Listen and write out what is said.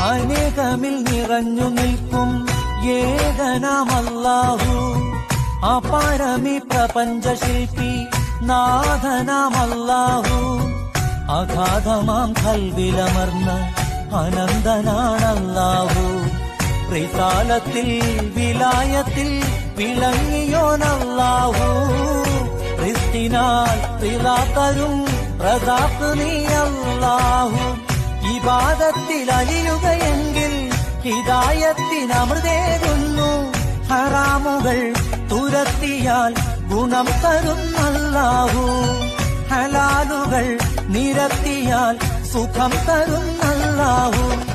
അനേകമിൽ നിറഞ്ഞു നിൽക്കും ഏകനാമല്ലാഹു. അപാരമി പ്രപഞ്ചശില്പി നാഥനാമല്ലാഹു. അഗാധമാം കൽവിലമർന്ന അനന്തനാണല്ലാഹു. റിസാലത്തിൽ വിലായത്തിൽ വിളങ്ങിയോനല്ലാഹു. റിസ്കിനാൽ റിലാത്തരും റസാഖ് നീ അല്ലാഹു. ഇബാദത്തിൽ അലിയുകയെങ്കിൽ ഹിദായത്തിനമൃതേകുന്നു. ഹറാമുകൾ തുരത്തിയാൽ ഗുണം തരുന്നല്ലാഹു. ഹലാലുകൾ നിരത്തിയാൽ സുഖം തരുന്നല്ലാഹു.